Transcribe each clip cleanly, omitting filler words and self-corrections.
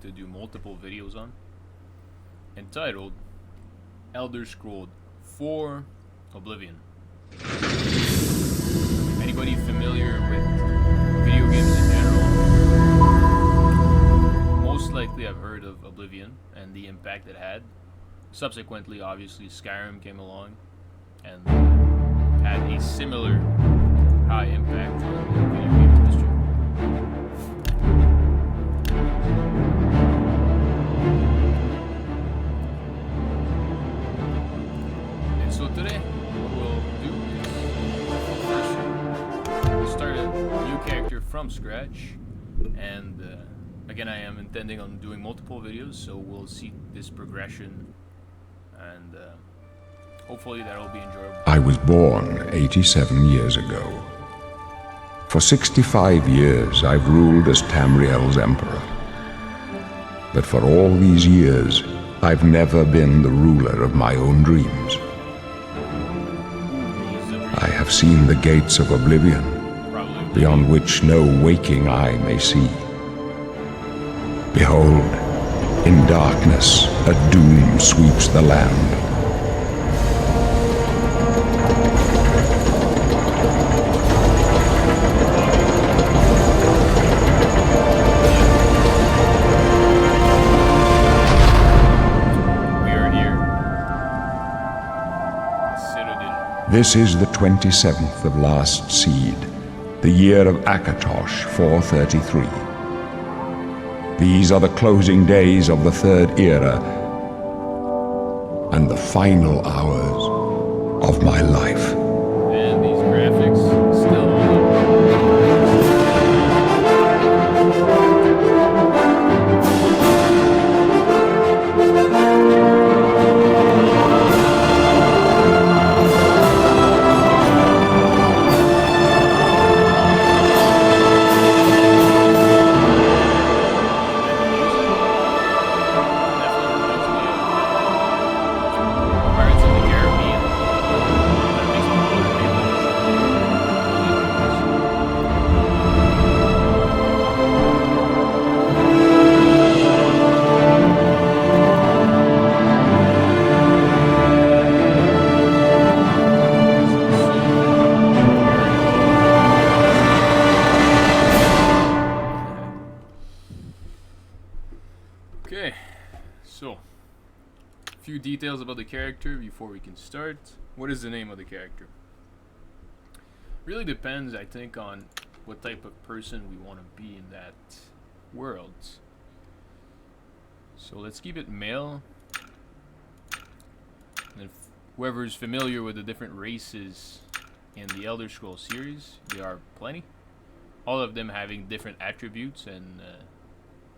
to do multiple videos on, entitled Elder Scrolls 4 Oblivion. Anybody familiar with video games in general most likely have heard of Oblivion and the impact it had. Subsequently, obviously, Skyrim came along and had a similar high impact on the video game industry. And so today, what we'll do is first we'll start a new character from scratch, and again, I am intending on doing multiple videos, so we'll see this progression, and hopefully that'll be enjoyable. I was born 87 years ago. For 65 years, I've ruled as Tamriel's emperor. But for all these years, I've never been the ruler of my own dreams. I have seen the gates of Oblivion, beyond which no waking eye may see. Behold, in darkness, a doom sweeps the land. This is the 27th of last seed, the year of Akatosh 433. These are the closing days of the third era and the final hours of my life. And these graphics still details about the character before we can start. What is the name of the character? Really depends, I think, on what type of person we want to be in that world. So let's keep it male. And if whoever's familiar with the different races in the Elder Scrolls series, there are plenty. All of them having different attributes and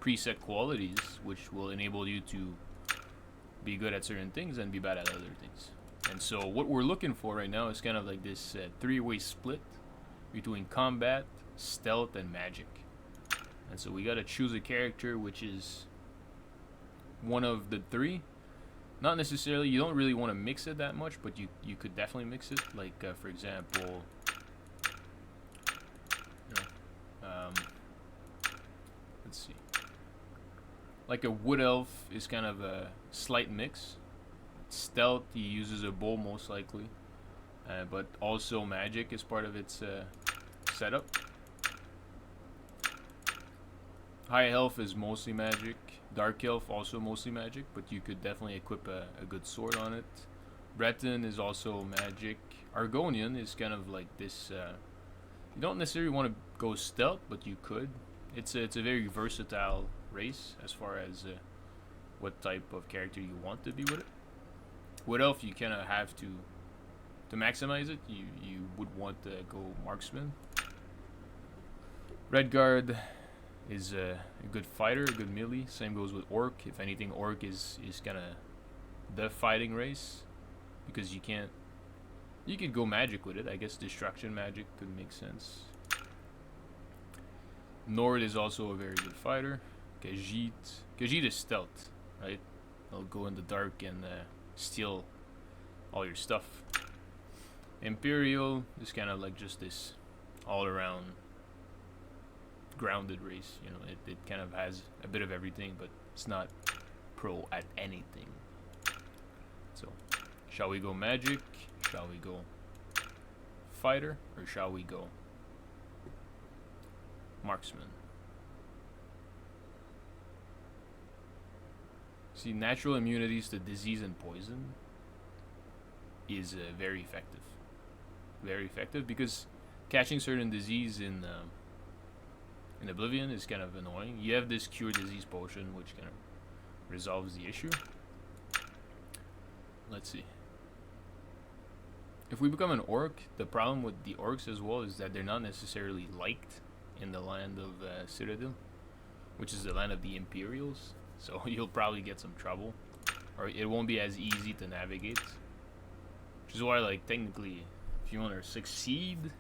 preset qualities, which will enable you to be good at certain things and be bad at other things. And so what we're looking for right now is kind of like this three-way split between combat, stealth, and magic. And so we gotta choose a character which is one of the three. Not necessarily, you don't really want to mix it that much, but you could definitely mix it. Like for example, let's see. Like a wood elf is kind of a slight mix. Stealth, he uses a bow most likely, but also magic is part of its setup. High elf is mostly magic. Dark elf also mostly magic, but you could definitely equip a good sword on it. Breton is also magic. Argonian is kind of like this. You don't necessarily want to go stealth, but you could. It's a very versatile race as far as what type of character you want to be with it. Wood elf, you kind of have to maximize it. You would want to go marksman. Redguard is a good fighter, a good melee. Same goes with orc. If anything, orc is kind of the fighting race, because you could go magic with it. I guess destruction magic could make sense. Nord is also a very good fighter. Khajiit is stealth, right? They'll go in the dark and steal all your stuff. Imperial is kind of like just this all-around grounded race. You know, it kind of has a bit of everything, but it's not pro at anything. So, shall we go magic? Shall we go fighter? Or shall we go marksman? See, natural immunities to disease and poison is very effective. Very effective, because catching certain disease in Oblivion is kind of annoying. You have this cure disease potion, which kind of resolves the issue. Let's see. If we become an orc, the problem with the orcs as well is that they're not necessarily liked in the land of Citadel, which is the land of the Imperials. So you'll probably get some trouble, or it won't be as easy to navigate. Which is why, like, technically, if you want to succeed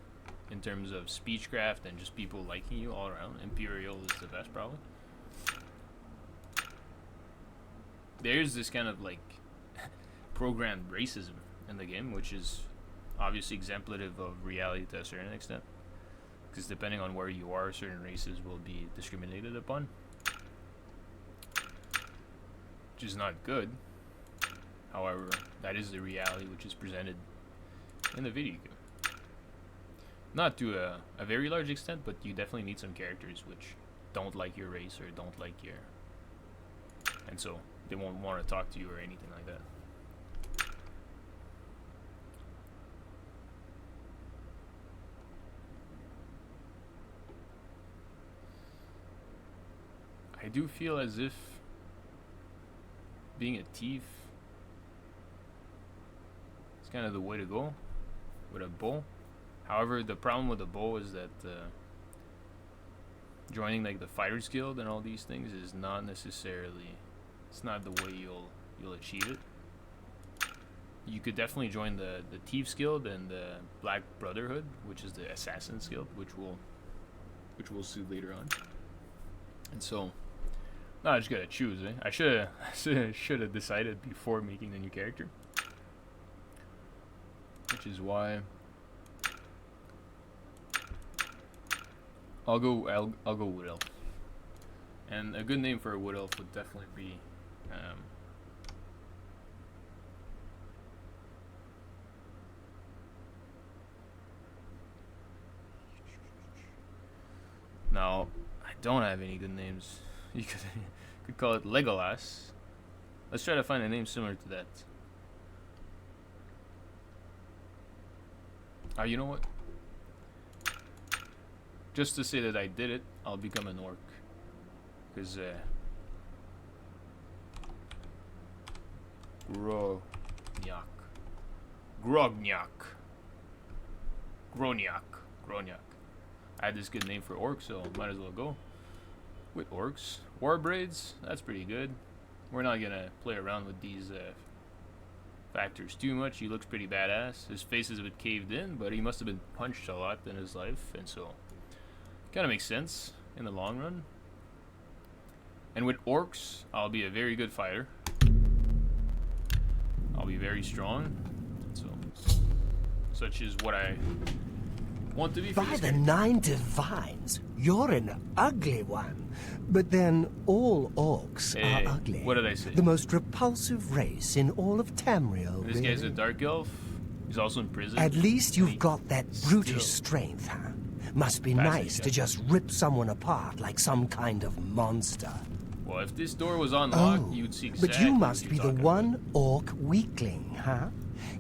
in terms of speechcraft and just people liking you all around, Imperial is the best, probably. There's this kind of, like, programmed racism in the game, which is obviously exemplative of reality to a certain extent. Because depending on where you are, certain races will be discriminated upon. Which is not good. However, that is the reality which is presented in the video game. Not to a very large extent, but you definitely need some characters which don't like your race or don't like your... And so, they won't want to talk to you or anything like that. I do feel as if being a thief is kind of the way to go with a bow. However, the problem with the bow is that joining like the Fighters Guild and all these things is not necessarily, it's not the way you'll achieve it. You could definitely join the Thieves Guild and the Black Brotherhood, which is the Assassins Guild, which we'll see later on. And so, no, I just gotta choose, eh? I should have decided before making the new character, which is why I'll go Wood Elf. And a good name for a Wood Elf would definitely be now, I don't have any good names. You could call it Legolas. Let's try to find a name similar to that. You know what? Just to say that I did it, I'll become an orc. Because, Grognak. I had this good name for orc, so might as well go with orcs. Warbraids, that's pretty good. We're not gonna play around with these factors too much. He looks pretty badass. His face is a bit caved in, but he must have been punched a lot in his life, and so kind of makes sense in the long run. And with orcs, I'll be a very good fighter. I'll be very strong. So, such is what I want to be. By the 9 divines, you're an ugly one. But then all orcs are ugly. What did I say? The most repulsive race in all of Tamriel. This guy's a dark elf. He's also in prison. At least you've got that brutish strength, huh? Must be nice to just rip someone apart like some kind of monster. Well, if this door was unlocked, you'd see exactly. But you must be the one orc weakling, huh?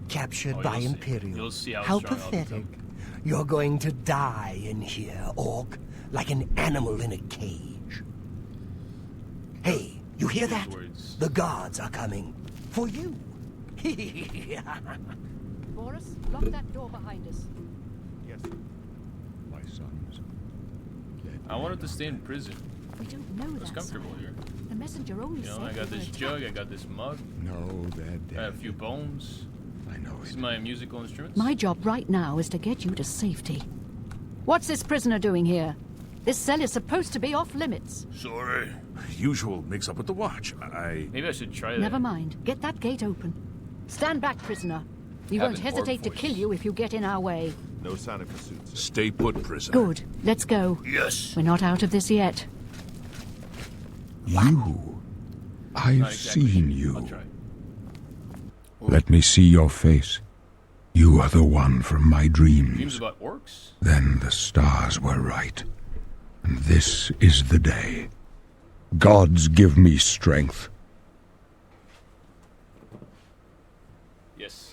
Captured by Imperials. You'll see how pathetic. You're going to die in here, orc, like an animal in a cage. Hey, you hear that? The guards are coming for you. Boris, lock that door behind us. Yes, my sons. I wanted to stay in prison. We don't know that. It's comfortable here. The messenger only said, said I got this jug, I got this mug. No, they're dead. I have a few bones. I know This is my musical instruments. My job right now is to get you to safety. What's this prisoner doing here? This cell is supposed to be off limits. Sorry. Usual mix-up with the watch. Maybe I should try that. Never mind. Get that gate open. Stand back, prisoner. We won't hesitate to kill you if you get in our way. No sign of Kasutsu. Stay put, prisoner. Good. Let's go. Yes. We're not out of this yet. You. I've Not exactly seen sure. you. I'll try. Let me see your face. You are the one from my Dreams dreams. about orcs? Then the stars were right. And this is the day. Gods give me strength. Yes.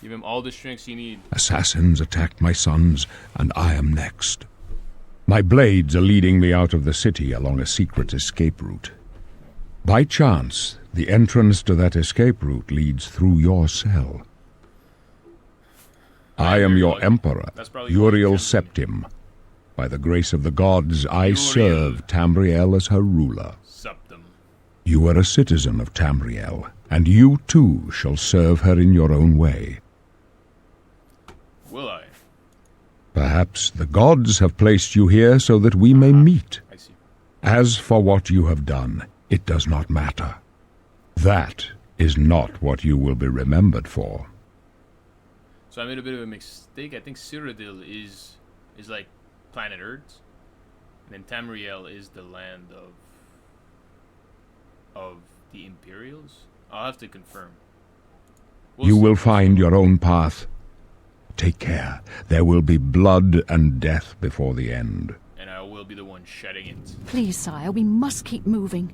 Give him all the strengths you need. Assassins attacked my sons, and I am next. My blades are leading me out of the city along a secret escape route. By chance, the entrance to that escape route leads through your cell. I am your emperor, That's probably Uriel why you Septim. By the grace of the gods, I Uriel. serve Tamriel as her ruler. Septum. You are a citizen of Tamriel, and you too shall serve her in your own way. Will I? Perhaps the gods have placed you here so that we may meet. I see. As for what you have done, it does not matter. That is not what you will be remembered for. So I made a bit of a mistake. I think Cyrodiil is like planet Earth, and then Tamriel is the land of the Imperials. I'll have to confirm. You see. will find your own path. Take care. There will be blood and death before the end. And I will be the one shedding it. Please, sire, we must keep moving.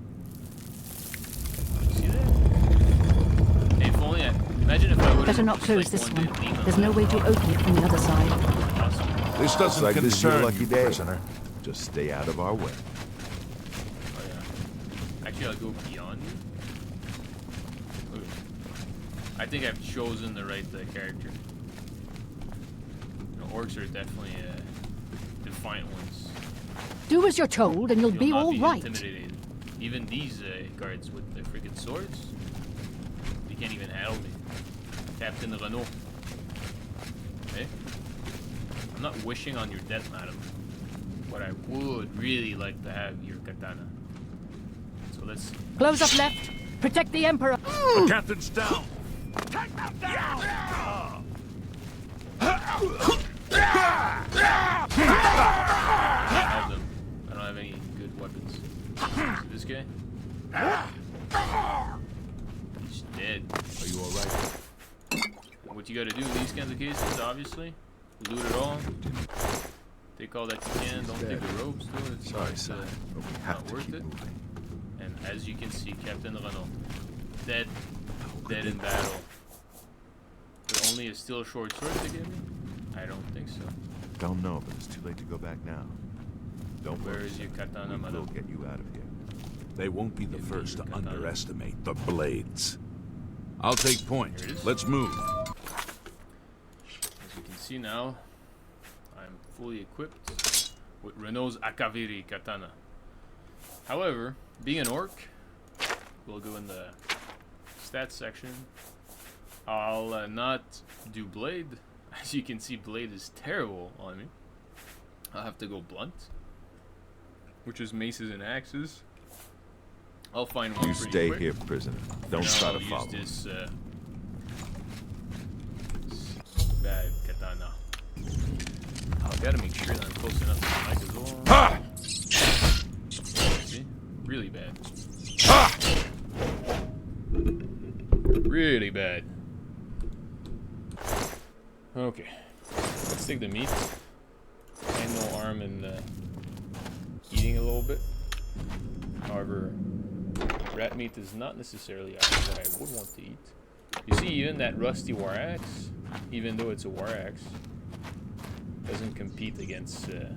See that? Hey, if only imagine if I would Better not close this one. There's no way to open it from the other side. Awesome. This Looks doesn't like this is your concern lucky you, day. prisoner. Just stay out of our way. Oh yeah. Actually, I'll go beyond you. Ooh. I think I've chosen the right character. You know, orcs are definitely defiant ones. Do as you're told and you'll You'll be not all be right. intimidated. Even these guards with the freaking swords, they can't even handle me. Captain Renault. Hey? I'm not wishing on your death, madam. But I would really like to have your katana. So let's... Close up left. Protect the Emperor. The captain's down. I don't have them. I don't have any good weapons. This guy? He's dead. Are you alright? What you gotta do in these kinds of cases, obviously, loot it all. Take all that you can. Don't take the ropes, though. It's Sorry, not, son. But we have not to worth keep it. moving. And as you can see, Captain Renault, dead, dead in battle. But only a still short sword to give me? I don't think so. Don't know, but it's too late to go back now. Don't Where worry, is your son. katana, We will madam? get you out of here. They won't be the Give me first to your katana. underestimate the blades. I'll take point. Here it is. Let's move. As you can see now, I'm fully equipped with Renault's Akaviri katana. However, being an orc, we'll go in the stats section. I'll not do blade. As you can see, blade is terrible on me. I'll have to go blunt, which is maces and axes. I'll find one You pretty stay quick. here, prisoner. Don't Now try I'll to follow. use this bad katana. I gotta make sure that I'm close enough to the mic as well. Ha! See? Really bad. Really bad. Okay. Let's take the meat. And no arm and eating a little bit. However, rat meat is not necessarily what I would want to eat. You see, even that rusty war axe, even though it's a war axe, doesn't compete against the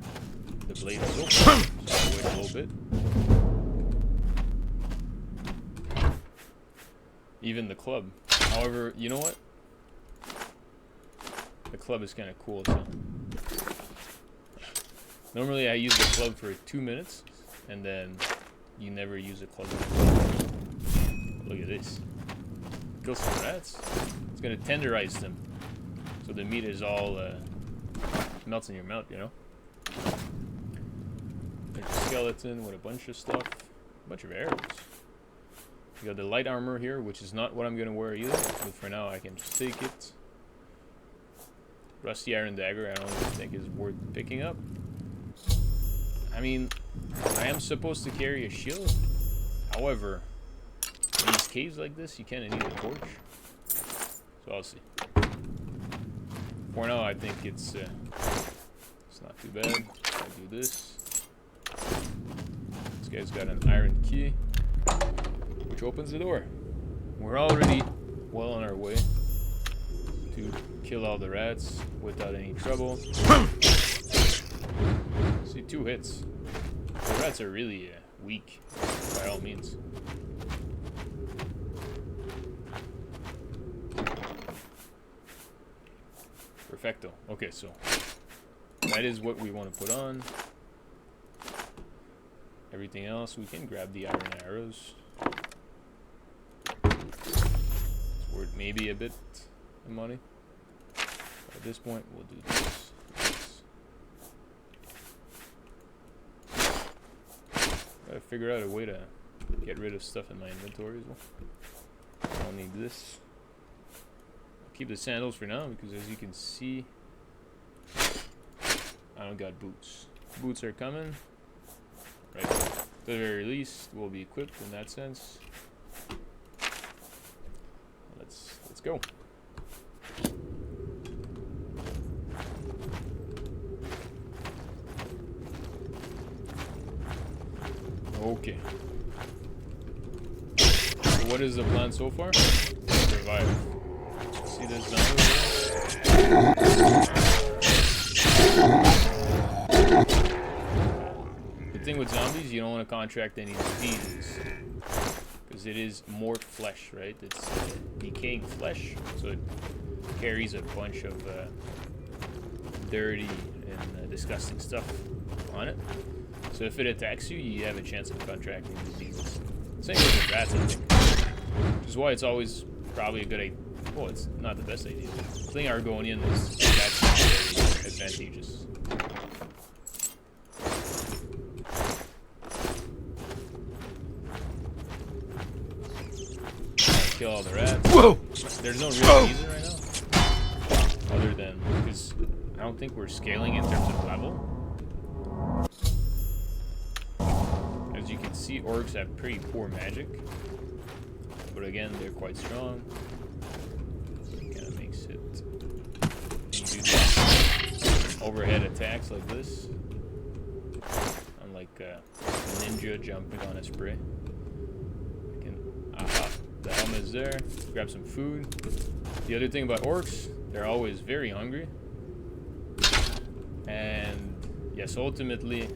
blade itself. So I'll wait a little bit. Even the club. However, you know what? The club is kind of cool. So normally I use the club for 2 minutes, and then you never use a club. Look at this. Kill some rats. It's gonna tenderize them, so the meat is all melts in your mouth. You know. There's a skeleton with a bunch of stuff, a bunch of arrows. You got the light armor here, which is not what I'm gonna wear either. But for now, I can just take it. Rusty iron dagger I don't even think is worth picking up. I mean, I am supposed to carry a shield. However, in these caves like this, you kind of need a torch. So I'll see. For now, I think it's not too bad. I'll do this. This guy's got an iron key, which opens the door. We're already well on our way to kill all the rats without any trouble. See, 2 hits. The rats are really weak, by all means. Perfecto. Okay, so that is what we want to put on. Everything else, we can grab the iron arrows. It's worth maybe a bit of money. But at this point, we'll do this. Gotta figure out a way to get rid of stuff in my inventory as well. I don't need this. I'll keep the sandals for now because, as you can see, I don't got boots. Boots are coming. Right. At the very least, we'll be equipped in that sense. Let's go. Okay. So what is the plan so far? Survive. See this zombie? The thing with zombies, you don't want to contract any diseases because it is more flesh, right? It's decaying flesh, so it carries a bunch of dirty and disgusting stuff on it. So if it attacks you, you have a chance of contracting diseases. Same with rats, I think. Which is why it's always probably a good idea. Well, it's not the best idea. Playing Argonian is that's very advantageous. Kill all the rats. Whoa! There's no real reason right now, other than because I don't think we're scaling in terms of level. As you can see, orcs have pretty poor magic, but again, they're quite strong. Kind of makes it. You do these overhead attacks like this, unlike a ninja jumping on a spray. The helmet is there. Grab some food. The other thing about orcs, they're always very hungry. And yes, ultimately,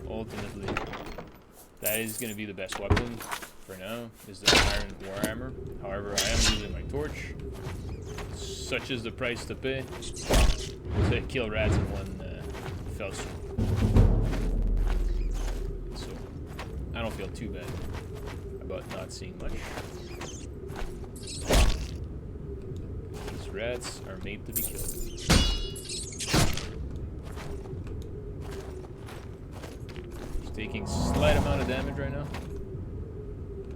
that is going to be the best weapon for now, is the iron warhammer. However, I am using my torch. Such is the price to pay to kill rats in one fell swoop. So, I don't feel too bad about not seeing much. These rats are made to be killed. Just taking slight amount of damage right now.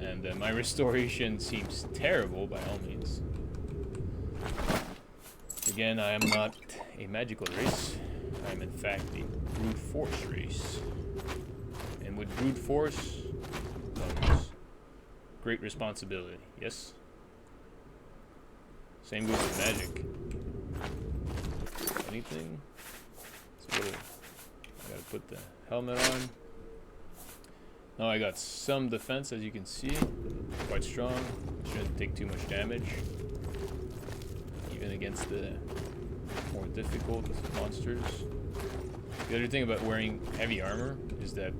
And my restoration seems terrible by all means. Again, I am not a magical race. I am in fact a brute force race. And with brute force comes great responsibility, yes? Same goes with magic. Anything? So I gotta put the helmet on. Now I got some defense, as you can see. Quite strong. Shouldn't take too much damage. Even against the more difficult monsters. The other thing about wearing heavy armor is that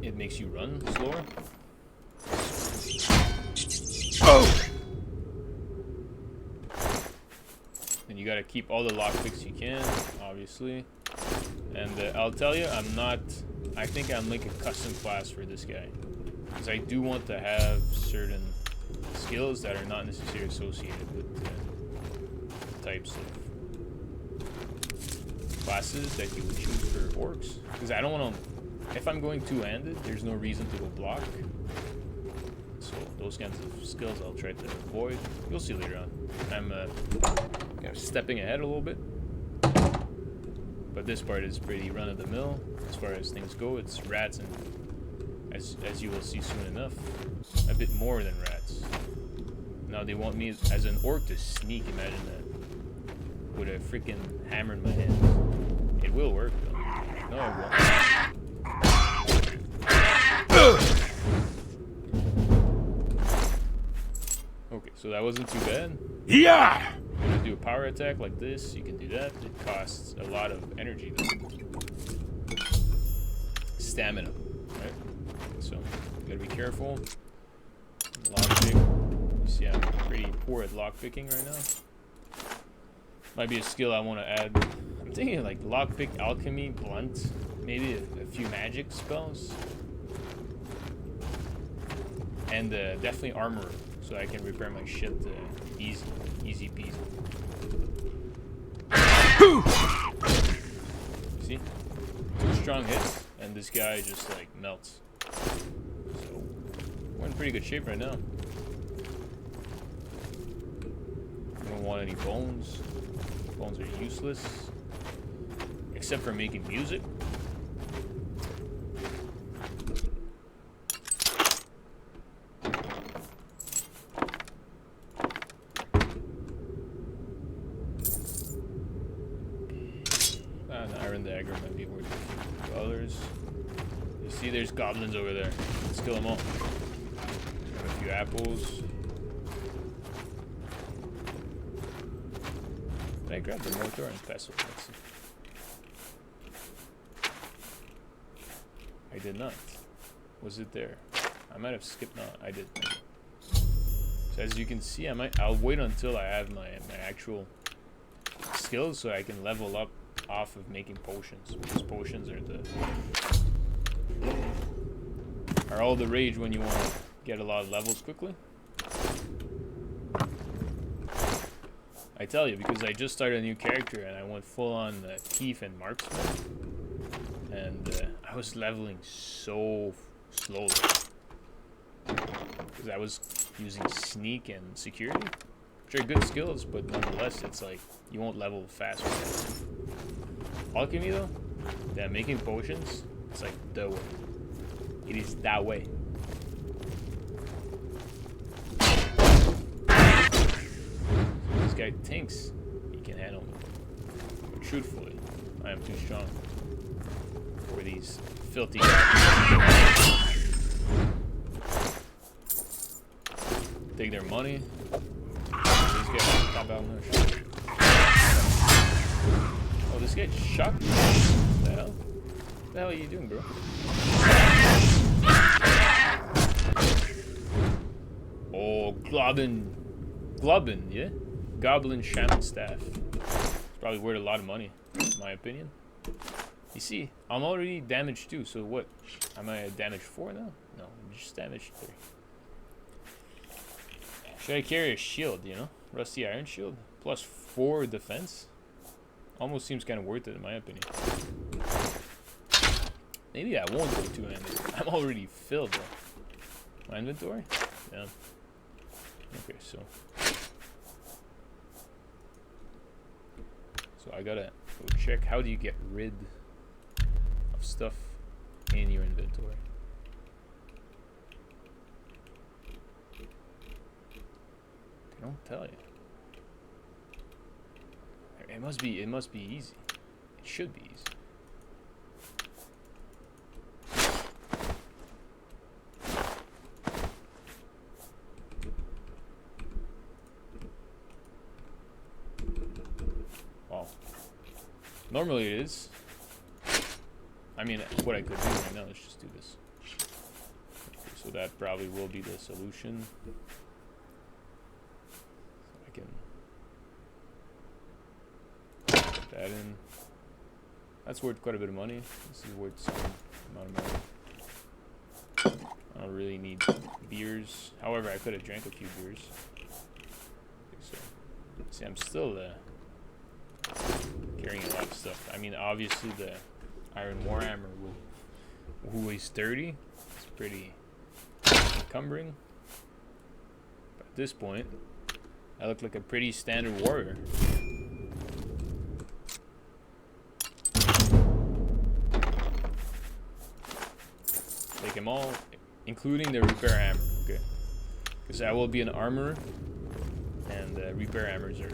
it makes you run slower. Oh! And you gotta keep all the lockpicks you can, obviously. And I'll tell you, I think I'm like a custom class for this guy. Because I do want to have certain skills that are not necessarily associated with types of classes that you would choose for orcs. Because I don't want to... If I'm going two-handed, there's no reason to go block. So those kinds of skills I'll try to avoid. You'll see later on. I'm kind of stepping ahead a little bit. But this part is pretty run-of-the-mill as far as things go. It's rats and, as you will see soon enough, a bit more than rats. Now they want me as an orc to sneak, imagine that. With a freaking hammer in my hand. It will work though. No, it won't. Okay, so that wasn't too bad. Yeah! You can do a power attack like this, you can do that. It costs a lot of energy though. Stamina, right? So, you gotta be careful. Lockpick. You see I'm pretty poor at lockpicking right now. Might be a skill I want to add. I'm thinking like lockpick, alchemy, blunt, maybe a few magic spells. And definitely armor, so I can repair my shit easy peasy. See? 2 strong hits, and this guy just like melts. So, we're in pretty good shape right now. I don't want any bones. Bones are useless. Except for making music. An iron dagger might be worth $2. You see there's goblins over there. Let's kill them all. Got a few apples. I grabbed the mortar and pestle. Let's see. I did not. Was it there? I might have skipped. No, I did. So as you can see, I'll wait until I have my actual skills so I can level up off of making potions, because potions are all the rage when you want to get a lot of levels quickly. I tell you, because I just started a new character and I went full on thief and marksman, and I was leveling so slowly because I was using sneak and security, which are good skills, but nonetheless it's like you won't level fast with that. Alchemy though, yeah, making potions, it's like the way. It is that way. This guy thinks he can handle me, but truthfully, I am too strong for these filthy guys. Take their money. These guys pop out no shot. Oh, this guy shot me. What the hell? What the hell are you doing, bro? Oh, Globin, yeah? Goblin Shaman Staff. It's probably worth a lot of money, in my opinion. You see, I'm already damaged 2, so what? Am I at damage 4 now? No, I'm just damage 3. Should I carry a shield, you know? Rusty Iron Shield? Plus 4 defense? Almost seems kind of worth it, in my opinion. Maybe I won't go two-handed. I'm already filled, though. My inventory? Yeah. Okay, so I gotta go check. How do you get rid of stuff in your inventory? They don't tell you. It must be easy. It should be easy. Normally it is. I mean, what I could do right now is just do this. Okay, so that probably will be the solution. I can put that in. That's worth quite a bit of money. This is worth some amount of money. I don't really need beers. However, I could have drank a few beers. Okay, so, see, I'm still carrying a lot of stuff. I mean, obviously the Iron Warhammer who weighs 30. It's pretty encumbering. this point, I look like a pretty standard warrior. Take them all, including the repair hammer. Okay. Because I will be an armorer, and repair hammers are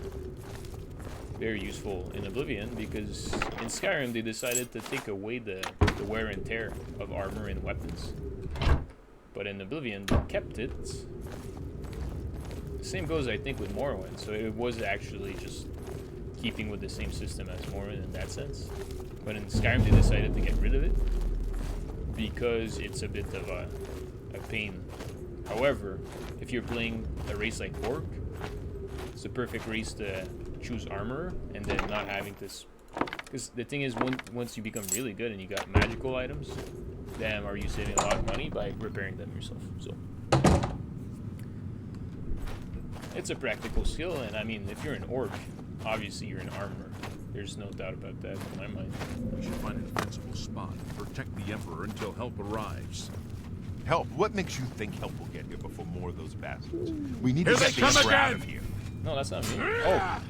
very useful in Oblivion, because in Skyrim they decided to take away the wear and tear of armor and weapons. But in Oblivion they kept it. The same goes, I think, with Morrowind, so it was actually just keeping with the same system as Morrowind in that sense. But in Skyrim they decided to get rid of it because it's a bit of a pain. However, if you're playing a race like Orc, it's the perfect race to choose armor and then not having this. Because the thing is, once you become really good and you got magical items, then are you saving a lot of money by repairing them yourself? So it's a practical skill, and I mean, if you're an orc, obviously you're an armorer. There's no doubt about that in my mind. We should find a defensible spot and protect the Emperor until help arrives. Help? What makes you think help will get here before more of those bastards? We need Here to they get the come Emperor out again! of here. No, that's not me. Oh.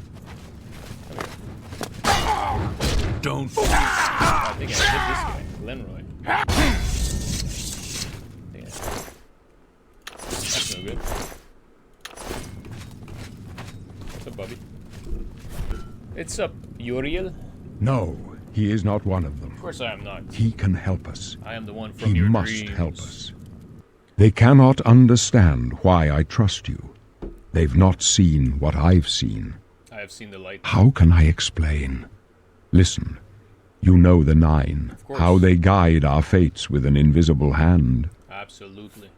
Don't I think I hit this guy, Lenroy. That's no good. What's up, Bobby? It's up, Uriel. No, he is not one of them. Of course I am not. He can help us. I am the one from He your must dreams. help us. They cannot understand why I trust you. They've not seen what I've seen. I have seen the light. How can I explain? Listen, you know the Nine, Of course. how they guide our fates with an invisible hand. Absolutely.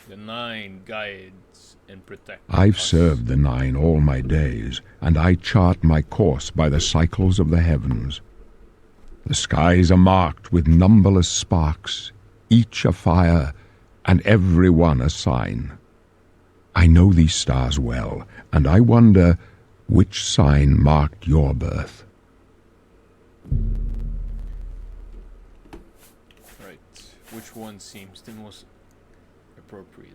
The Nine guides and protects I've us. served the Nine all my days, and I chart my course by the cycles of the heavens. The skies are marked with numberless sparks, each a fire, and every one a sign. I know these stars well, and I wonder which sign marked your birth. Right. Which one seems the most appropriate?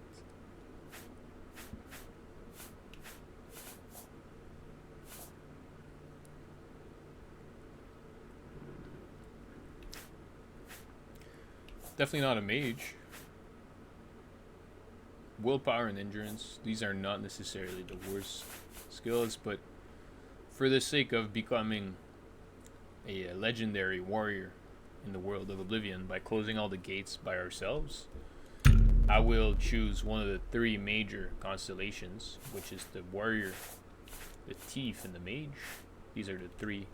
Definitely not a mage. Willpower and endurance, these are not necessarily the worst skills, but for the sake of becoming a legendary warrior in the world of Oblivion by closing all the gates by ourselves, I will choose one of the three major constellations, which is the warrior, the thief, and the mage. These are the three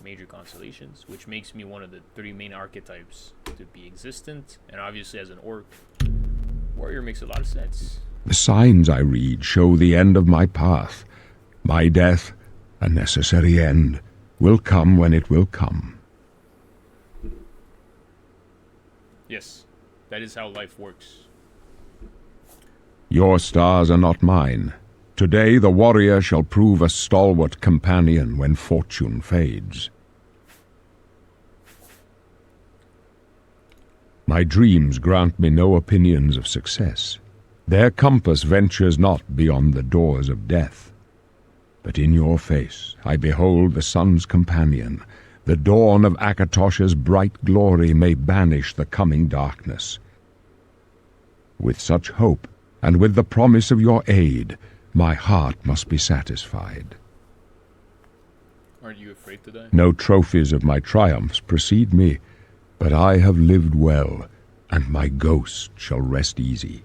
major constellations, which makes me one of the three main archetypes to be existent. And obviously, as an orc, warrior makes a lot of sense. The signs I read show the end of my path. My death, a necessary end, will come when it will come. Yes, that is how life works. Your stars are not mine. Today the warrior shall prove a stalwart companion when fortune fades. My dreams grant me no opinions of success. Their compass ventures not beyond the doors of death. But in your face I behold the sun's companion. The dawn of Akatosh's bright glory may banish the coming darkness. With such hope, and with the promise of your aid, my heart must be satisfied. Aren't you afraid to die? No trophies of my triumphs precede me, but I have lived well, and my ghost shall rest easy.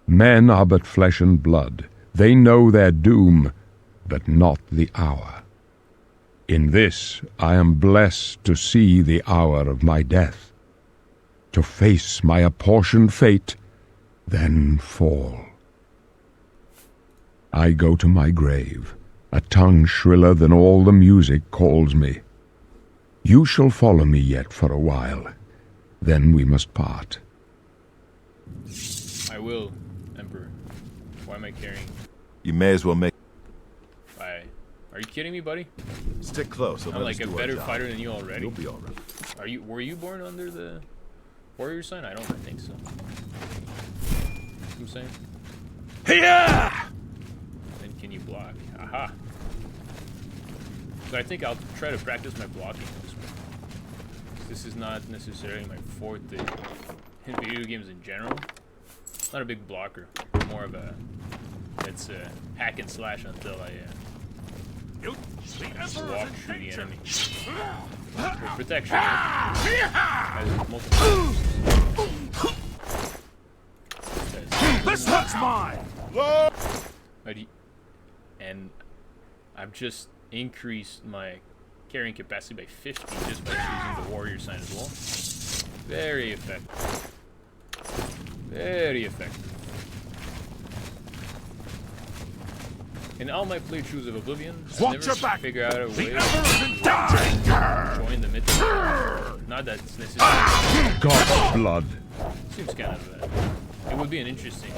Men are but flesh and blood. They know their doom, but not the hour. In this I am blessed to see the hour of my death, to face my apportioned fate, then fall. I go to my grave. A tongue shriller than all the music calls me. You shall follow me yet for a while. Then we must part. I will, Emperor. Why am I carrying? You may as well make. Why? Are you kidding me, buddy? Stick close. I'm like a better fighter than you already. You'll be all right. Were you born under the warrior sign? I don't think so. You know what I'm saying? Here! Then can you block? Aha. So I think I'll try to practice my blocking this one. This is not necessarily my forte in video games in general. Not a big blocker. More of a, let's hack and slash until I walk through the enemy. For protection. Has multiple This one's mine! And I've just increased my carrying capacity by 50 just by choosing the warrior sign as well. Very effective. Very effective. In all my playthroughs of Oblivion, I've never figured out a way to join the mythic. Not that it's necessary. God's blood. Seems kind of it would be an interesting.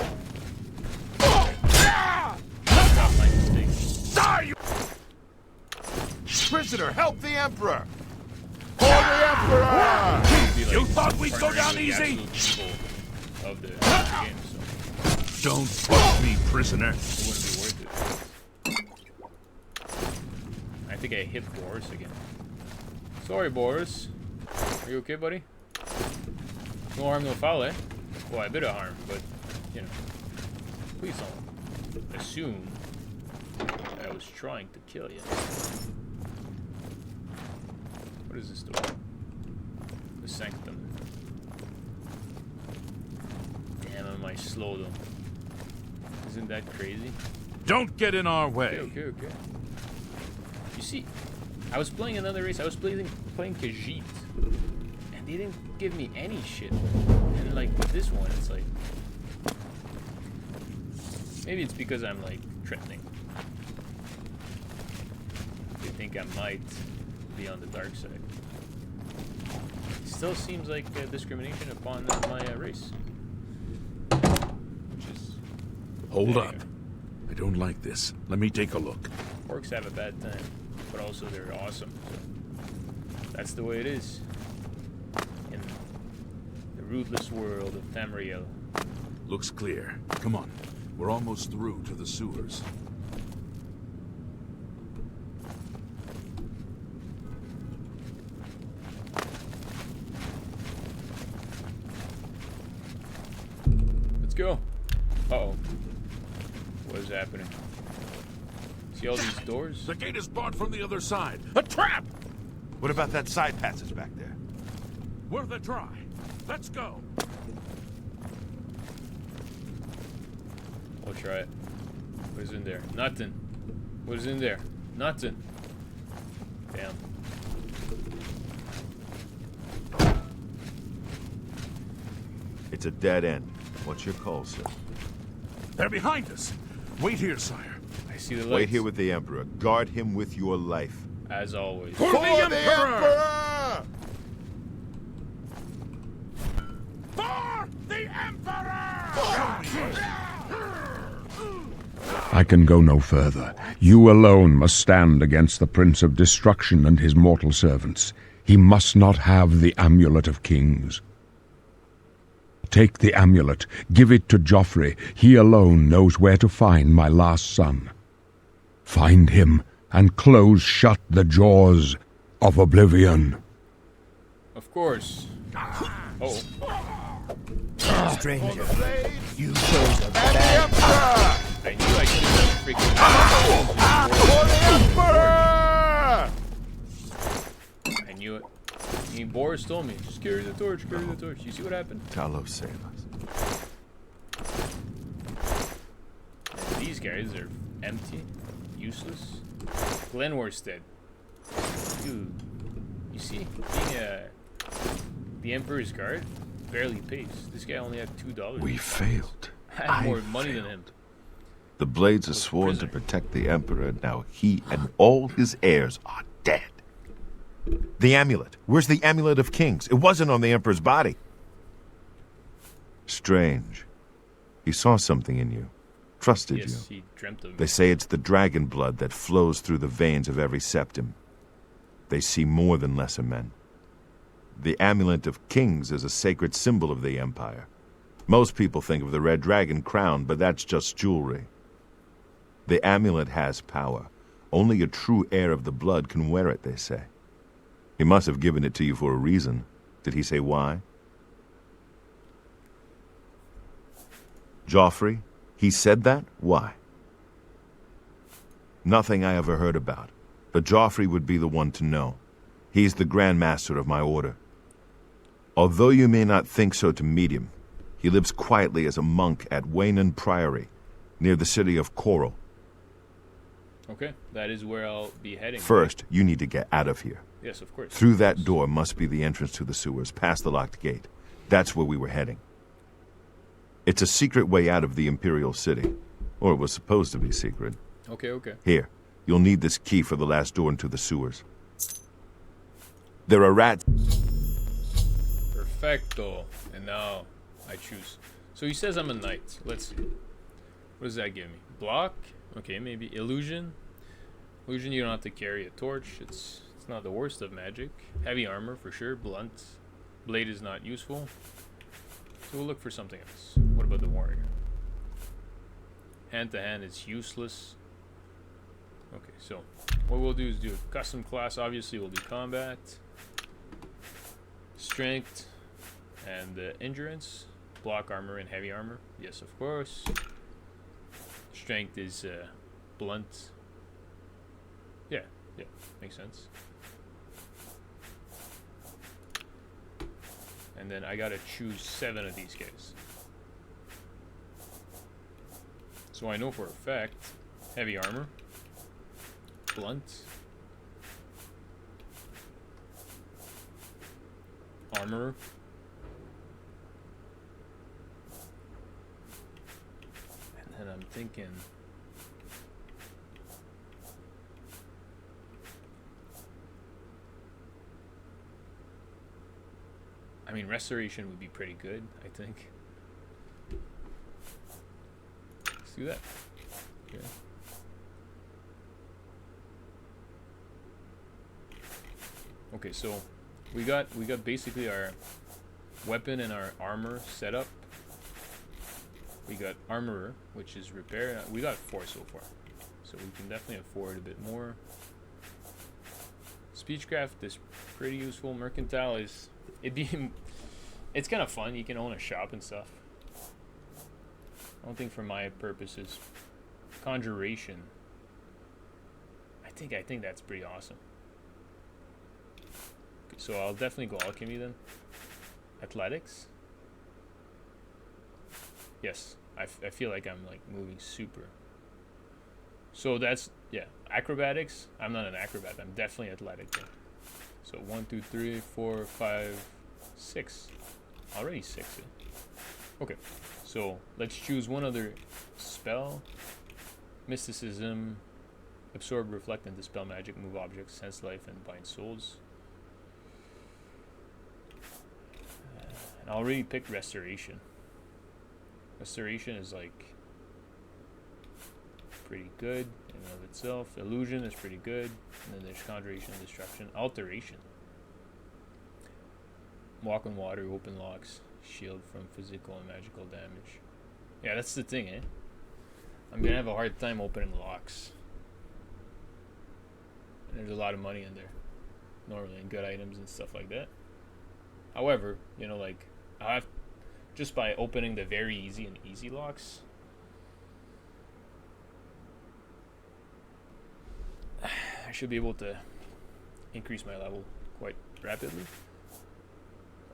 Not my mistake. Die, you prisoner! Help the Emperor! For the Emperor! You thought we'd go down easy? Of the game, so Don't fuck me, prisoner. it wouldn't be worth it. I think I hit Boris again. Sorry, Boris. Are you okay, buddy? No harm, no foul, eh? Well, a bit of harm, but, you know. Please don't assume that I was trying to kill you. What is this door? The Sanctum. Damn, am I slow though. Isn't that crazy? Don't get in our way. Okay. You see, I was playing another race. I was playing Khajiit, and they didn't give me any shit. And like with this one, it's like maybe it's because I'm like threatening. They think I might be on the dark side. It still seems like discrimination upon my race. Which is Hold up. I don't like this. Let me take a look. orcs have a bad time, but also they're awesome. So that's the way it is in the ruthless world of Tamriel. Looks clear. Come on. We're almost through to the sewers. Let's go. Uh-oh. What is happening? See all these doors? The gate is barred from the other side. A trap! What about that side passage back there? Worth a try. Let's go. I'll try it. What is in there? Nothing. What is in there? Nothing. Damn. It's a dead end. What's your call, sir? They're behind us. Wait here, sire. I see the lights. Wait here with the Emperor. Guard him with your life. As always. For the Emperor! For the Emperor! I can go no further. You alone must stand against the Prince of Destruction and his mortal servants. He must not have the Amulet of Kings. Take the amulet, give it to Jauffre. He alone knows where to find my last son. Find him and close shut the jaws of Oblivion. Of course. Oh. Stranger, you chose a bad I knew I should have freaking. I knew it. I mean, Boris told me, just carry the torch, carry the torch. You see what happened? Talos save us. And these guys are empty, useless. Glenwar's dead. Dude, you see, being the Emperor's guard barely pays. This guy only had $2. We failed. I had more money than him. The Blades are sworn to protect the Emperor. Now he and all his heirs are dead. The amulet. Where's the Amulet of Kings? It wasn't on the Emperor's body. Strange. He saw something in you. Trusted you. Yes, he dreamt of me. They say it's the dragon blood that flows through the veins of every septim. They see more than lesser men. The Amulet of Kings is a sacred symbol of the Empire. Most people think of the red dragon crown, but that's just jewelry. The amulet has power. Only a true heir of the blood can wear it, they say. He must have given it to you for a reason. Did he say why? Jauffre? He said that? Why? Nothing I ever heard about, but Jauffre would be the one to know. He's the Grand Master of my order. Although you may not think so to meet him, he lives quietly as a monk at Waynon Priory, near the city of Coral. Okay, that is where I'll be heading. First, you need to get out of here. Yes, of course. Through that door must be the entrance to the sewers, past the locked gate. That's where we were heading. It's a secret way out of the Imperial City. Or it was supposed to be secret. Okay, okay. Here, you'll need this key for the last door into the sewers. There are rats. Perfecto. And now I choose. So he says I'm a knight. Let's see. What does that give me? Block? Okay, maybe illusion. Illusion, you don't have to carry a torch. It's not the worst of magic. Heavy armor for sure. Blunt. Blade is not useful. So we'll look for something else. What about the warrior? Hand to hand is useless. Okay, so what we'll do is do a custom class. Obviously, we'll do combat, strength, and endurance. Block armor and heavy armor. Yes, of course. Strength is blunt. Yeah, makes sense. And then I gotta choose 7 of these guys. So I know for a fact, heavy armor, blunt, armor, and then I'm thinking I mean, restoration would be pretty good, I think. Let's do that. Okay. Okay, so we got basically our weapon and our armor set up. We got armorer, which is repair. We got 4 so far, so we can definitely afford a bit more. Speechcraft is pretty useful. Mercantile is it's kind of fun. You can own a shop and stuff. I don't think for my purposes. Conjuration. I think that's pretty awesome. Okay, so I'll definitely go alchemy then. Athletics. Yes, I feel like I'm like moving super. So that's, yeah, acrobatics. I'm not an acrobat. I'm definitely athletic though. So 1, 2, 3, 4, 5, 6. Already 6. Okay, so let's choose one other spell. Mysticism. Absorb, reflect, and dispel magic. Move objects, sense life, and bind souls. And I already picked restoration. Restoration is like pretty good in and of itself. Illusion is pretty good. And then there's conjuration and destruction. Alteration. Walk on water, open locks, shield from physical and magical damage. Yeah, that's the thing, eh? I'm gonna have a hard time opening locks. And there's a lot of money in there. Normally, and good items and stuff like that. However, you know, like, I have just by opening the very easy and easy locks, I should be able to increase my level quite rapidly.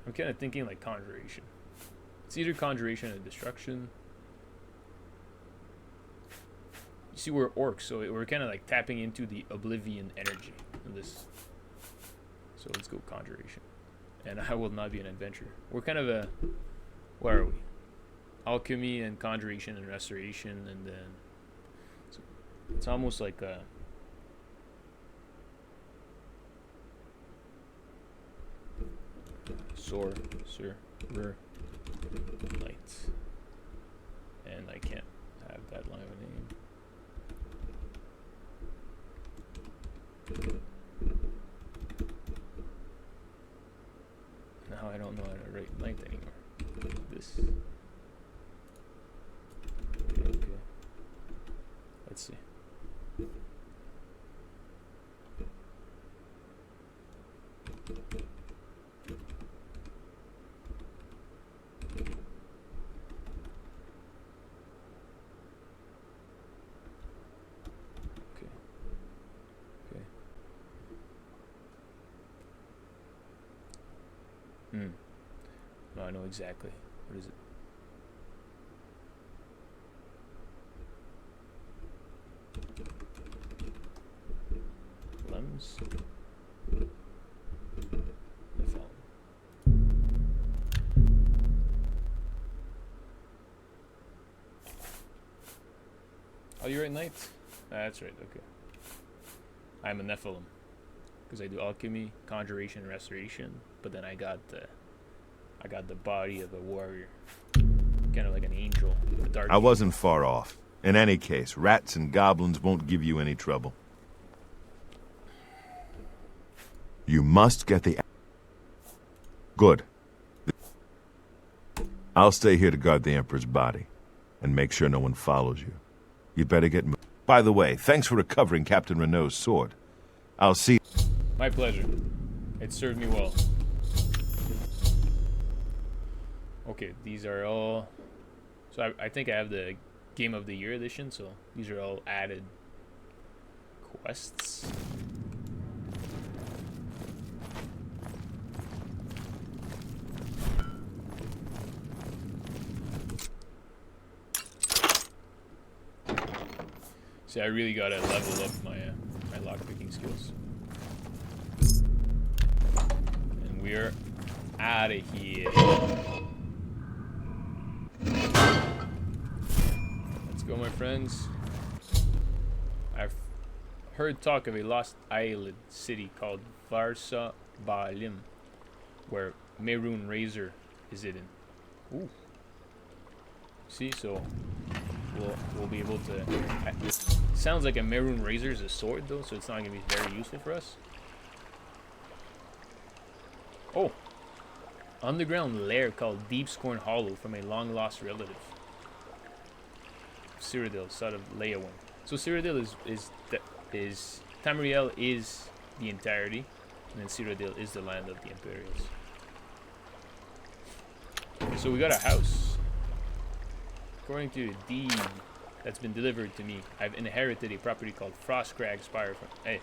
I'm kind of thinking like conjuration. It's either conjuration or destruction. You see, we're orcs, so we're kind of like tapping into the Oblivion energy in this. So let's go conjuration. And I will not be an adventurer. We're kind of a... Where are we? Alchemy and conjuration and restoration, and then... So it's almost like a... Light. And I can't have that line of name. Now I don't know how to write light anymore. This. Let's see. Okay. Okay. No, I know exactly. What is it? Lems. Oh, you're at night? That's right, okay. I'm a Nephilim. Because I do alchemy, conjuration, and restoration. But then I got the body of a warrior. Kind of like an angel. A dark I wasn't far off. In any case, rats and goblins won't give you any trouble. You must get the... Good. I'll stay here to guard the Emperor's body. And make sure no one follows you. You'd better get... By the way, thanks for recovering Captain Renault's sword. I'll see... My pleasure. It served me well. Okay, these are all... So I think I have the Game of the Year edition, so these are all added quests. See, I really gotta level up my my lockpicking skills. And we're out of here. Let's go, my friends. I've heard talk of a lost island city called Varsa Balim, where Merun Razor is hidden. Ooh. See, so we'll be able to... sounds like a Merun Razor is a sword, though, so it's not going to be very useful for us. Oh! Underground lair called Deep Scorn Hollow from a long-lost relative. Cyrodiil, son of Leyawan. So Cyrodiil is Tamriel is the entirety, and then Cyrodiil is the land of the Imperials. So we got a house. According to a deed that's been delivered to me, I've inherited a property called Frostcrag Spire. Hey,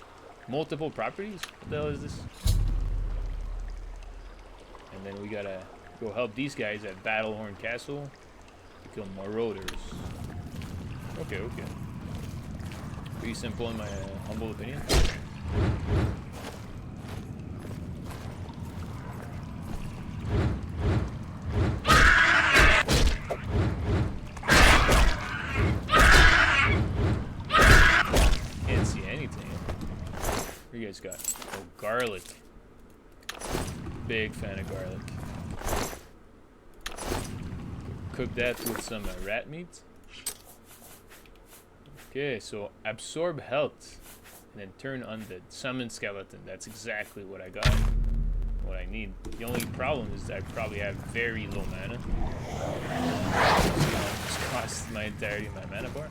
multiple properties? What the hell is this? And then we gotta go help these guys at Battlehorn Castle to kill marauders. Okay, okay. Pretty simple in my humble opinion. Can't see anything. What you guys got? Oh, garlic. Big fan of garlic. Cook that with some rat meat. Okay, so absorb health and then turn undead. Summon skeleton. That's exactly what I got. What I need. The only problem is that I probably have very low mana. Just cost my entirety of my mana bar.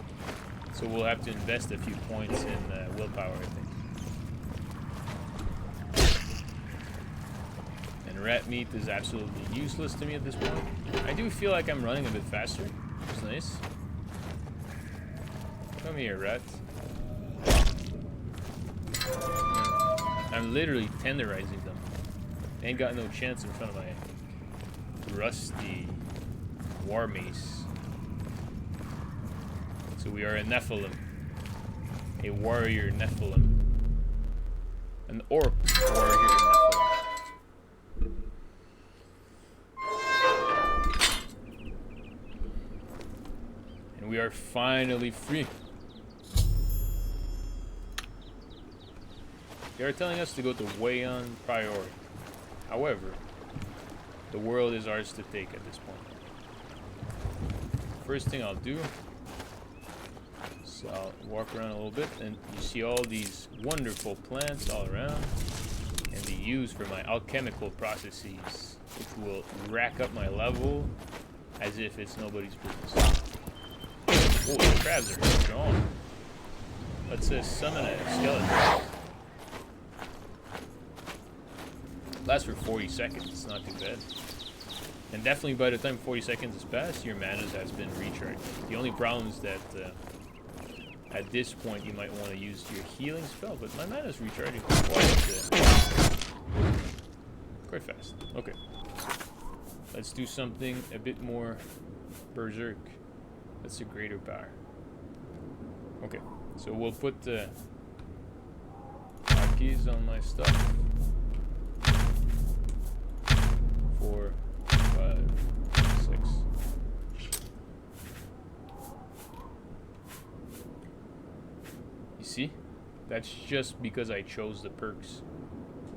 So we'll have to invest a few points in willpower, I think. And rat meat is absolutely useless to me at this point. I do feel like I'm running a bit faster. It's nice. Come here, rat. I'm literally tenderizing them. They ain't got no chance in front of my rusty war mace. So we are a Nephilim. A warrior Nephilim. An orc warrior Nephilim. And we are finally free. They are telling us to go to Wayon Priority. However, the world is ours to take at this point. First thing I'll do, so I'll walk around a little bit, and you see all these wonderful plants all around, and be used for my alchemical processes, which will rack up my level as if it's nobody's business. Oh, the crabs are strong. Let's summon a skeleton. Lasts for 40 seconds, it's not too bad. And definitely by the time 40 seconds has passed, your mana has been recharged. The only problem is that at this point you might want to use your healing spell, but my mana is recharging quite fast. Okay. Let's do something a bit more berserk. That's a greater power. Okay, so we'll put the hotkeys on my stuff. 4, 5, 6. You see? That's just because I chose the perks.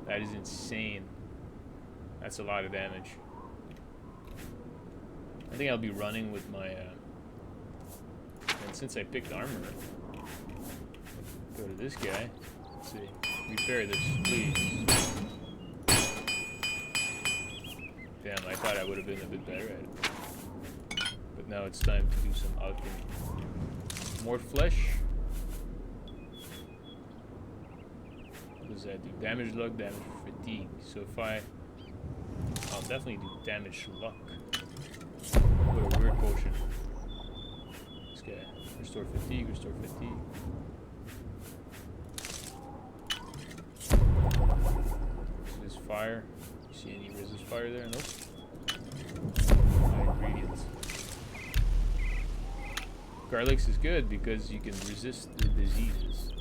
That is insane. That's a lot of damage. I think I'll be running with my and since I picked armor, go to this guy. Let's see. Repair this, please. Damn, I thought I would have been a bit better at it. But now it's time to do some alchemy. More flesh. What does that do? Damage luck, damage fatigue. So if I'll definitely do damage luck. What a weird potion. This guy. Restore fatigue, restore fatigue. This is fire. You see any resist fire there? Nope. My ingredients. Garlics is good because you can resist the diseases.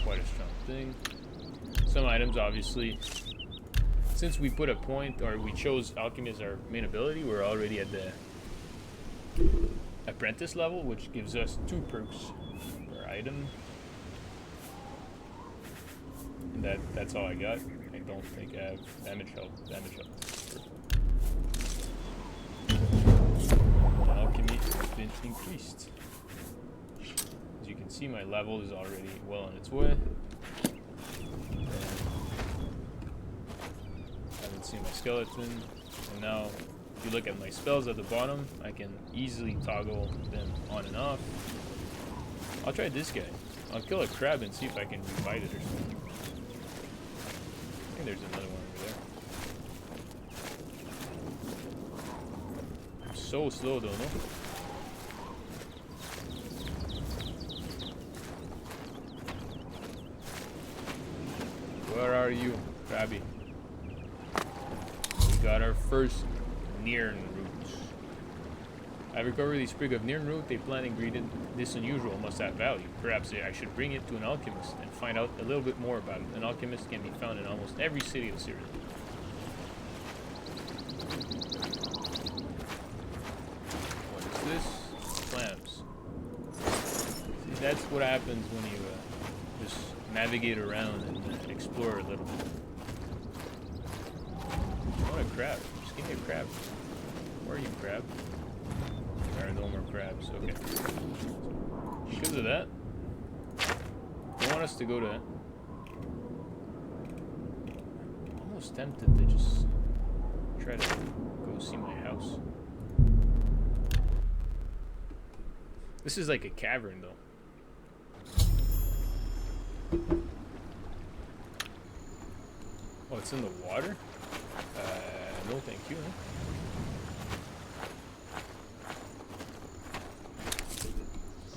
Quite a strong thing. Some items, obviously, since we put a point, or we chose alchemy as our main ability, we're already at the apprentice level, which gives us 2 perks per item. And that's all I got. I don't think I have damage health. Damage health. Alchemy has been increased. As you can see, my level is already well on its way. I haven't seen my skeleton. And now, if you look at my spells at the bottom, I can easily toggle them on and off. I'll try this guy. I'll kill a crab and see if I can revive it or something. I think there's another one over there. I'm so slow though, no? Where are you, Krabby? We got our first Nirn roots. I recovered the sprig of Nirn root, a plant ingredient this unusual must have value. Perhaps I should bring it to an alchemist and find out a little bit more about it. An alchemist can be found in almost every city of Syria. What is this? Clams. See, that's what happens when you just navigate around and explore a little bit. I want a crab. Just give me a crab. Where are you, crab? There are no more crabs. Okay. Because of that, I want us to go to... I'm almost tempted to just try to go see my house. This is like a cavern, though. Oh, it's in the water? No thank you, huh?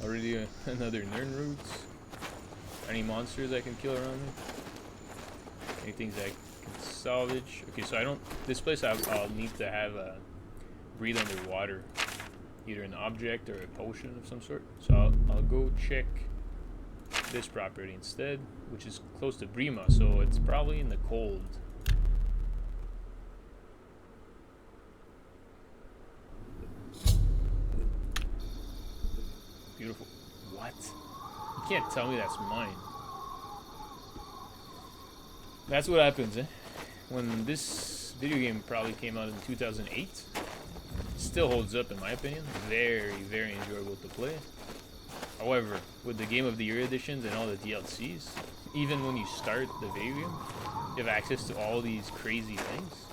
Already another Nirn roots. Any monsters I can kill around me? Any things I can salvage? Okay, so I don't... This place I'll need to have breathe underwater. Either an object or a potion of some sort. So I'll go check this property instead, which is close to Brima, so it's probably in the cold. Beautiful. What? You can't tell me that's mine. That's what happens, eh? When this video game probably came out in 2008, still holds up in my opinion. Very, very enjoyable to play. However, with the Game of the Year editions and all the DLCs, even when you start the video game, you have access to all these crazy things.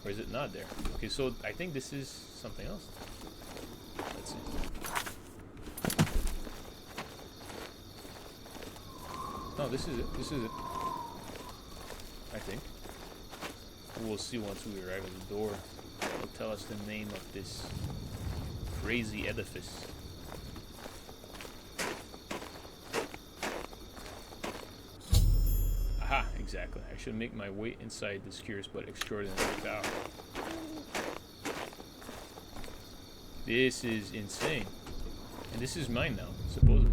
Or is it not there? Okay, so I think this is something else. Let's see. Oh, this is it. This is it. I think. We'll see once we arrive at the door. It'll tell us the name of this crazy edifice. Aha, exactly. I should make my way inside this curious but extraordinary tower. This is insane. And this is mine now, supposedly.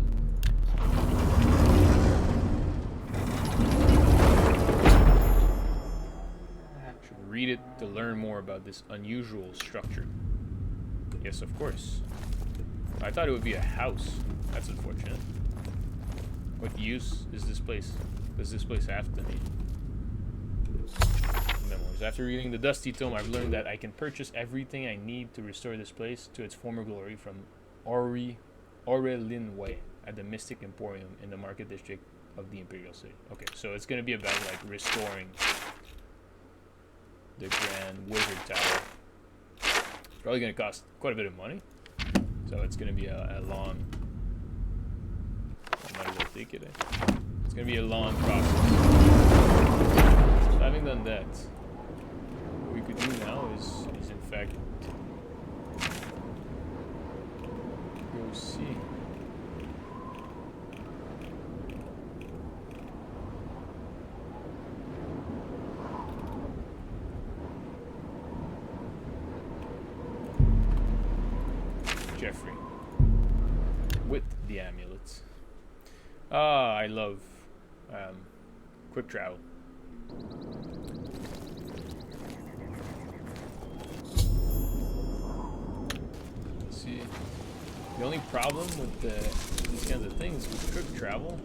Should read it to learn more about this unusual structure. Yes, of course. I thought it would be a house. That's unfortunate. What use is this place? Does this place have to be? Memoirs. After reading the Dusty Tome, I've learned that I can purchase everything I need to restore this place to its former glory from Aurelin Way at the Mystic Emporium in the Market District of the Imperial City. Okay, so it's gonna be about like restoring the Grand Wizard Tower. Probably gonna cost quite a bit of money, so it's gonna be a long. I might as well take it. It's gonna be a long process. So having done that, what we could do now is in fact go see. Jauffre with the amulets. Ah, I love quick travel. Let's see, the only problem with these kinds of things with quick travel,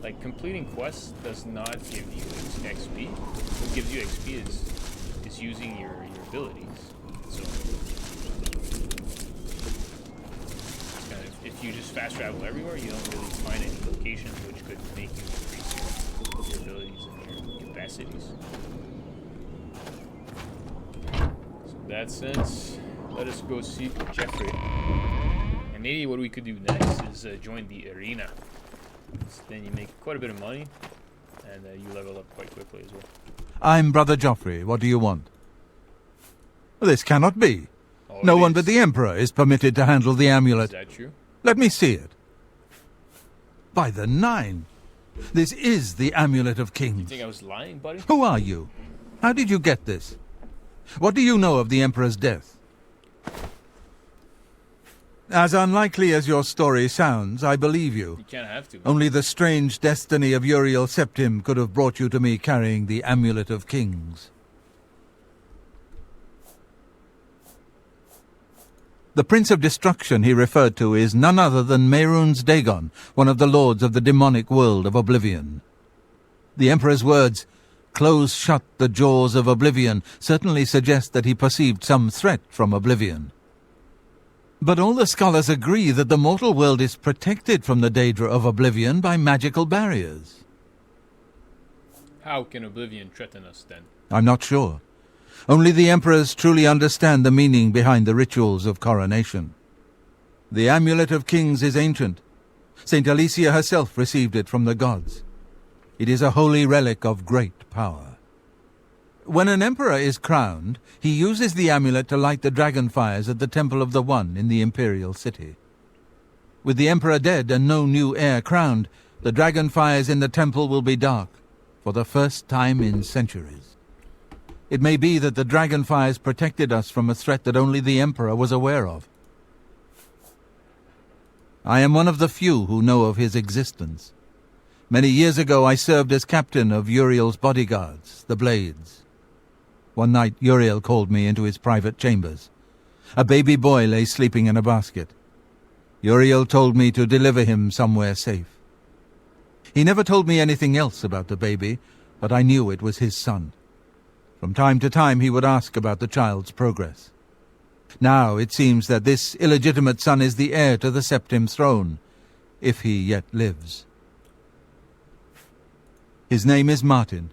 like completing quests does not give you XP. What gives you XP is using your abilities. So if you just fast travel everywhere, you don't really find any locations which could make you increase your abilities and your capacities. So in that sense, let us go see Jauffre. And maybe what we could do next is join the arena. So then you make quite a bit of money, and you level up quite quickly as well. I'm Brother Jauffre. What do you want? This cannot be. Oh, no one but the Emperor is permitted to handle the amulet. Is that true? Let me see it. By the Nine! This is the Amulet of Kings. You think I was lying, buddy? Who are you? How did you get this? What do you know of the Emperor's death? As unlikely as your story sounds, I believe you. You can't have to. Only the strange destiny of Uriel Septim could have brought you to me carrying the Amulet of Kings. The Prince of Destruction he referred to is none other than Mehrunes Dagon, one of the lords of the demonic world of Oblivion. The Emperor's words, "Close shut the jaws of Oblivion," certainly suggest that he perceived some threat from Oblivion. But all the scholars agree that the mortal world is protected from the daedra of Oblivion by magical barriers. How can Oblivion threaten us then? I'm not sure. Only the emperors truly understand the meaning behind the rituals of coronation. The Amulet of Kings is ancient. Saint Alicia herself received it from the gods. It is a holy relic of great power. When an emperor is crowned, he uses the amulet to light the dragon fires at the Temple of the One in the imperial city. With the emperor dead and no new heir crowned, the dragon fires in the temple will be dark, for the first time in centuries. It may be that the dragon fires protected us from a threat that only the Emperor was aware of. I am one of the few who know of his existence. Many years ago I served as captain of Uriel's bodyguards, the Blades. One night Uriel called me into his private chambers. A baby boy lay sleeping in a basket. Uriel told me to deliver him somewhere safe. He never told me anything else about the baby, but I knew it was his son. From time to time he would ask about the child's progress. Now it seems that this illegitimate son is the heir to the Septim throne, if he yet lives. His name is Martin.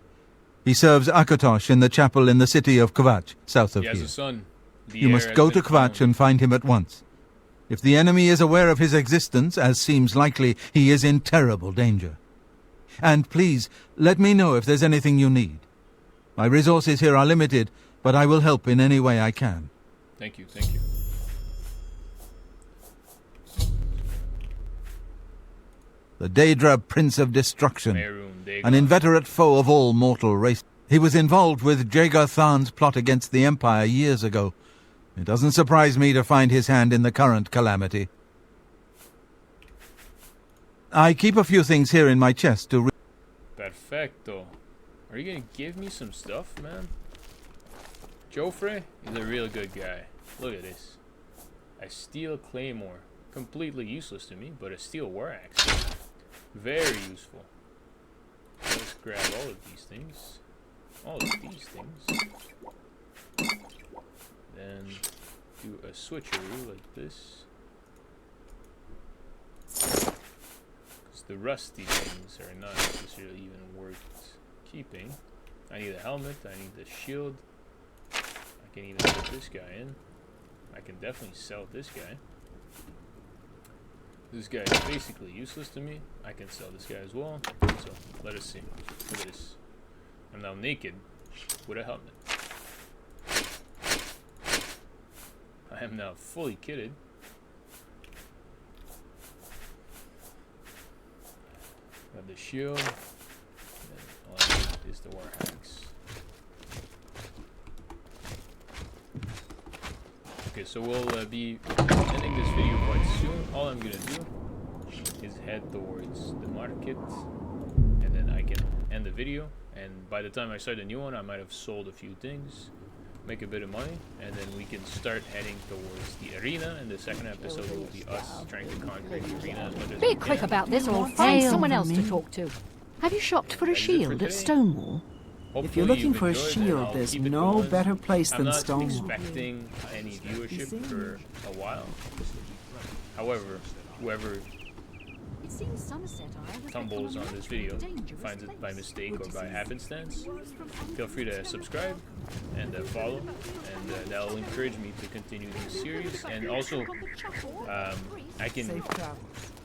He serves Akatosh in the chapel in the city of Kvatch, south of He here. has a son. The You heir must has go been to Kvatch crowned. and find him at once. If the enemy is aware of his existence, as seems likely, he is in terrible danger. And please, let me know if there's anything you need. My resources here are limited, but I will help in any way I can. Thank you, thank you. The Daedra Prince of Destruction, Mehrunes, an Dagon. inveterate foe of all mortal race. He was involved with Jaeger Tharn's plot against the Empire years ago. It doesn't surprise me to find his hand in the current calamity. I keep a few things here in my chest to Perfecto. Are you gonna give me some stuff, man? Jauffre is a real good guy. Look at this. A steel claymore. Completely useless to me, but a steel war axe. Very useful. Let's grab all of these things. All of these things. Then do a switcheroo like this. Because the rusty things are not necessarily even worth keeping. I need a helmet, I need a shield. I can even put this guy in. I can definitely sell this guy. This guy is basically useless to me. I can sell this guy as well. So let us see. Look at this. I'm now naked with a helmet. I am now fully kitted. Got the shield. And all I need is the war axe. Okay, so we'll be ending this video quite soon. All I'm gonna do is head towards the market, and then I can end the video. And by the time I start a new one, I might have sold a few things, make a bit of money, and then we can start heading towards the arena. And the second episode will be us trying to conquer the arena as much as Be we quick can. about this, or I'll find Hail someone to else to me. talk to. Have you shopped for a That is it for shield at today. Stonewall? If Hopefully you're looking you've for a enjoyed, and shield, I'll there's keep it no going. better place I'm than not Stonewall. expecting any viewership for a while. However, whoever It seems Somerset Isle has stumbles become a on this naturally video, dangerous finds it by place. mistake or by happenstance, feel free to subscribe and follow, and that'll encourage me to continue this series. And also, I can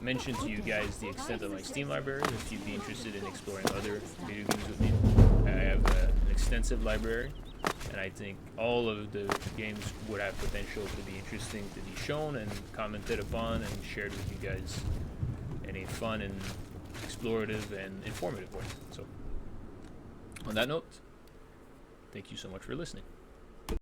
mention to you guys the extent of my Steam library if you'd be interested in exploring other video games with me. I have an extensive library, and I think all of the games would have potential to be interesting to be shown and commented upon and shared with you guys in a fun and explorative and informative way. So, on that note, thank you so much for listening.